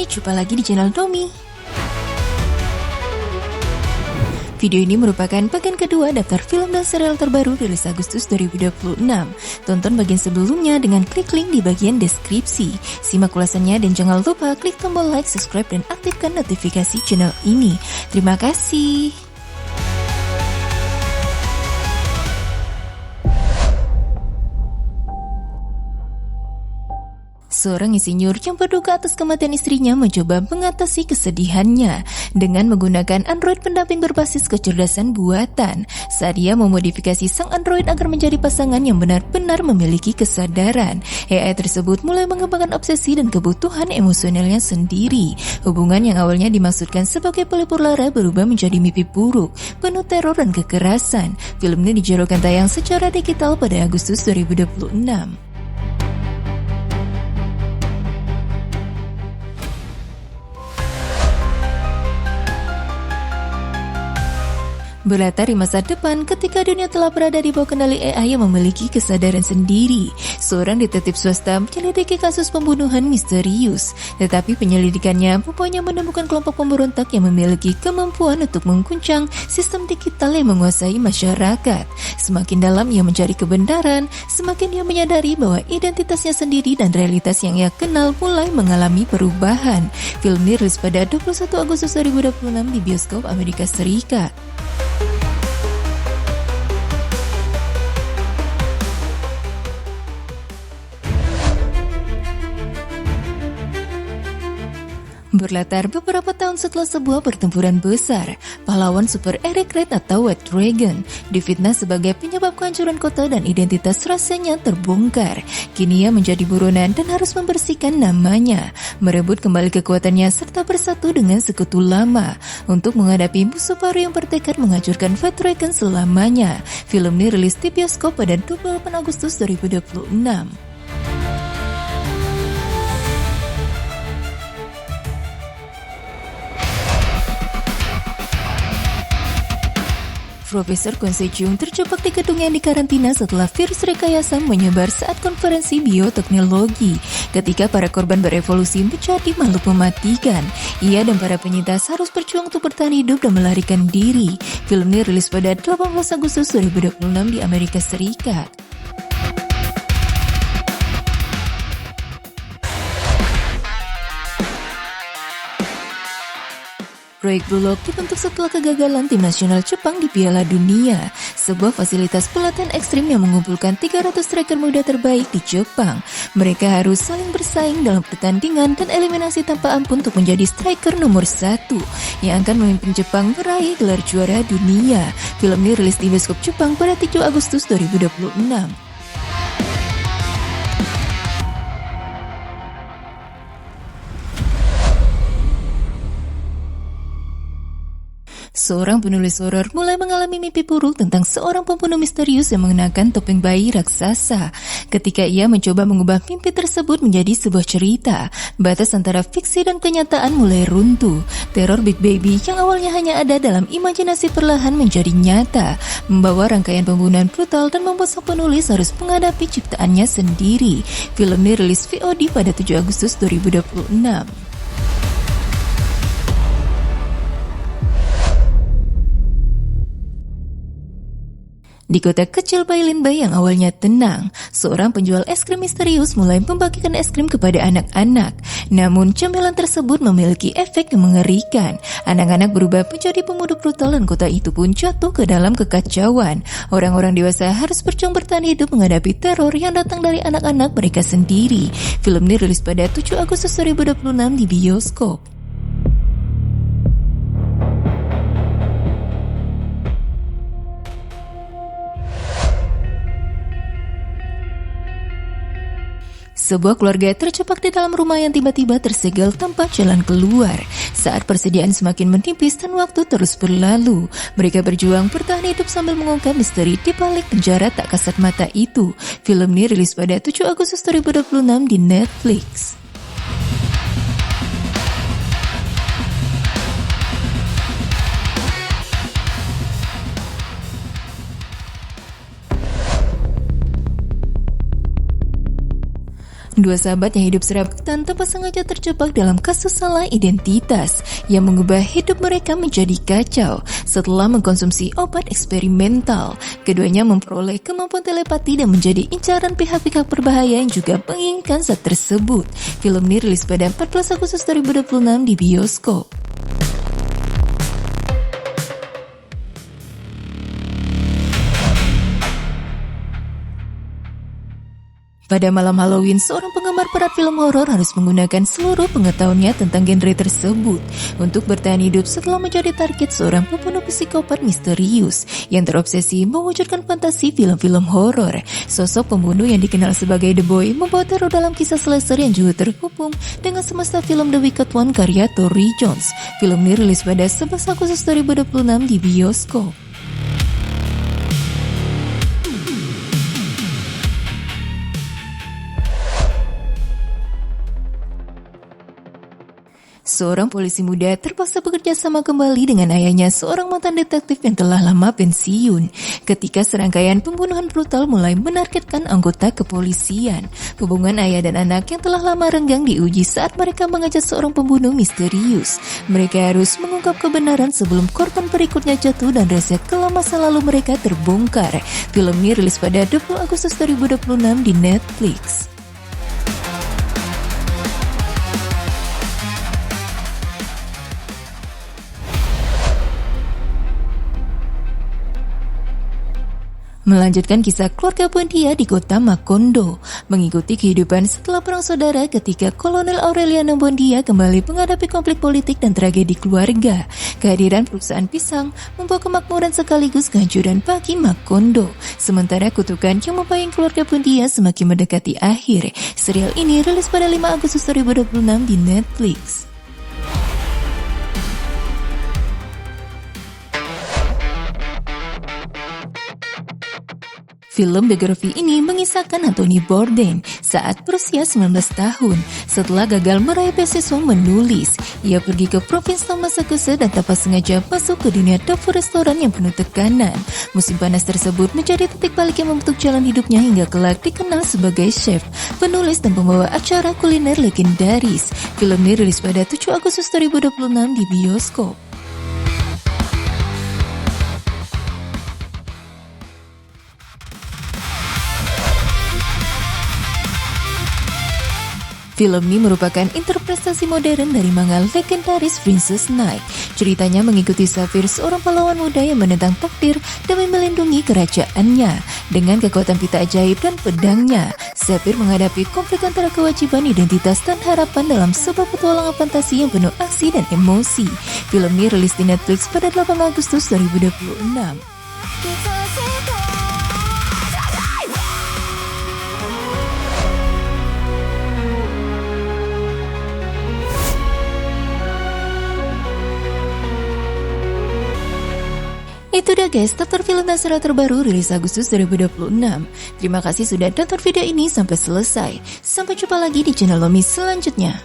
Hai, jumpa lagi di channel Domi. Video ini merupakan bagian kedua daftar film dan serial terbaru rilis Agustus 2026. Tonton bagian sebelumnya dengan klik link di bagian deskripsi. Simak ulasannya dan jangan lupa klik tombol like, subscribe, dan aktifkan notifikasi channel ini. Terima kasih. Seorang insinyur yang berduka atas kematian istrinya mencoba mengatasi kesedihannya dengan menggunakan android pendamping berbasis kecerdasan buatan saat ia memodifikasi sang android agar menjadi pasangan yang benar-benar memiliki kesadaran. AI tersebut mulai mengembangkan obsesi dan kebutuhan emosionalnya sendiri. Hubungan yang awalnya dimaksudkan sebagai pelipur lara berubah menjadi mimpi buruk, penuh teror dan kekerasan. Film ini dijadwalkan tayang secara digital pada Agustus 2026. Berlatar di masa depan ketika dunia telah berada di bawah kendali AI yang memiliki kesadaran sendiri. Seorang detektif swasta menyelidiki kasus pembunuhan misterius, tetapi penyelidikannya membuatnya menemukan kelompok pemberontak yang memiliki kemampuan untuk mengguncang sistem digital yang menguasai masyarakat. Semakin dalam ia mencari kebenaran, semakin ia menyadari bahwa identitasnya sendiri dan realitas yang ia kenal mulai mengalami perubahan. Film ini rilis pada 21 Agustus 2026 di bioskop Amerika Serikat. Berlatar beberapa tahun setelah sebuah pertempuran besar, pahlawan super Eric Red atau White Dragon difitnah sebagai penyebab kehancuran kota dan identitas rasanya terbongkar. Kini ia menjadi buronan dan harus membersihkan namanya, merebut kembali kekuatannya serta bersatu dengan sekutu lama untuk menghadapi musuh baru yang bertekad menghancurkan White Dragon selamanya. Film ini rilis di bioskop pada 28 Agustus 2026. Profesor Kwon Se-jung terjebak di gedung yang dikarantina setelah virus rekayasa menyebar saat konferensi bioteknologi. Ketika para korban berevolusi menjadi makhluk mematikan, ia dan para penyintas harus berjuang untuk bertahan hidup dan melarikan diri. Film ini rilis pada 18 Agustus 2026 di Amerika Serikat. Proyek Blue Lock dibentuk setelah kegagalan tim nasional Jepang di Piala Dunia, sebuah fasilitas pelatihan ekstrim yang mengumpulkan 300 striker muda terbaik di Jepang. Mereka harus saling bersaing dalam pertandingan dan eliminasi tanpa ampun untuk menjadi striker nomor 1 yang akan memimpin Jepang meraih gelar juara dunia. Film ini rilis di bioskop Jepang pada 7 Agustus 2026. Seorang penulis horor mulai mengalami mimpi buruk tentang seorang pembunuh misterius yang mengenakan topeng bayi raksasa. Ketika ia mencoba mengubah mimpi tersebut menjadi sebuah cerita, batas antara fiksi dan kenyataan mulai runtuh. Teror Big Baby yang awalnya hanya ada dalam imajinasi perlahan menjadi nyata, membawa rangkaian pembunuhan brutal dan membuat sang penulis harus menghadapi ciptaannya sendiri. Film ini rilis VOD pada 7 Agustus 2026. Di kota kecil Bailinbei yang awalnya tenang, seorang penjual es krim misterius mulai membagikan es krim kepada anak-anak. Namun, camilan tersebut memiliki efek yang mengerikan. Anak-anak berubah menjadi pemuda brutal dan kota itu pun jatuh ke dalam kekacauan. Orang-orang dewasa harus berjuang bertahan hidup menghadapi teror yang datang dari anak-anak mereka sendiri. Film ini rilis pada 7 Agustus 2026 di bioskop. Sebuah keluarga terjebak di dalam rumah yang tiba-tiba tersegel tanpa jalan keluar. Saat persediaan semakin menipis dan waktu terus berlalu, mereka berjuang bertahan hidup sambil mengungkap misteri di balik penjara tak kasat mata itu. Film ini rilis pada 7 Agustus 2026 di Netflix. Dua sahabat yang hidup serabutan tanpa sengaja terjebak dalam kasus salah identitas yang mengubah hidup mereka menjadi kacau setelah mengkonsumsi obat eksperimental. Keduanya memperoleh kemampuan telepati dan menjadi incaran pihak-pihak berbahaya yang juga menginginkan zat tersebut. Film ini rilis pada 14 Agustus 2026 di bioskop. Pada malam Halloween, seorang penggemar berat film horor harus menggunakan seluruh pengetahuannya tentang genre tersebut untuk bertahan hidup setelah menjadi target seorang pembunuh psikopat misterius yang terobsesi mewujudkan fantasi film-film horor. Sosok pembunuh yang dikenal sebagai The Boy membawa teror dalam kisah slasher yang juga terhubung dengan semesta film The Wicked One karya Tori Jones. Film ini rilis pada 11 Agustus 2026 di bioskop. Seorang polisi muda terpaksa bekerja sama kembali dengan ayahnya, seorang mantan detektif yang telah lama pensiun, ketika serangkaian pembunuhan brutal mulai menargetkan anggota kepolisian. Hubungan ayah dan anak yang telah lama renggang diuji saat mereka mengajak seorang pembunuh misterius. Mereka harus mengungkap kebenaran sebelum korban berikutnya jatuh dan rahasia kelam masa lalu mereka terbongkar. Film ini rilis pada 20 Agustus 2026 di Netflix. Melanjutkan kisah keluarga Buendia di kota Macondo, mengikuti kehidupan setelah perang saudara ketika Kolonel Aureliano Buendia kembali menghadapi konflik politik dan tragedi keluarga. Kehadiran perusahaan pisang membawa kemakmuran sekaligus kehancuran bagi Macondo. Sementara kutukan yang membayang keluarga Buendia semakin mendekati akhir. Serial ini rilis pada 5 Agustus 2026 di Netflix. Film biografi ini mengisahkan Anthony Bourdain saat berusia 19 tahun. Setelah gagal meraih beasiswa menulis, ia pergi ke provinsi Massachusetts dan tanpa sengaja masuk ke dunia dapur restoran yang penuh tekanan. Musim panas tersebut menjadi titik balik yang membentuk jalan hidupnya hingga kelak dikenal sebagai chef, penulis dan pembawa acara kuliner legendaris. Film ini rilis pada 7 Agustus 2026 di bioskop. Film ini merupakan interpretasi modern dari manga legendaris Princess Knight. Ceritanya mengikuti Saphir, seorang pahlawan muda yang menentang takdir demi melindungi kerajaannya. Dengan kekuatan pita ajaib dan pedangnya, Saphir menghadapi konflik antara kewajiban, identitas, dan harapan dalam sebuah petualangan fantasi yang penuh aksi dan emosi. Film ini rilis di Netflix pada 8 Agustus 2026. Itu dia guys, daftar film dan serial terbaru rilis Agustus 2026. Terima kasih sudah nonton video ini sampai selesai. Sampai jumpa lagi di channel Lomi selanjutnya.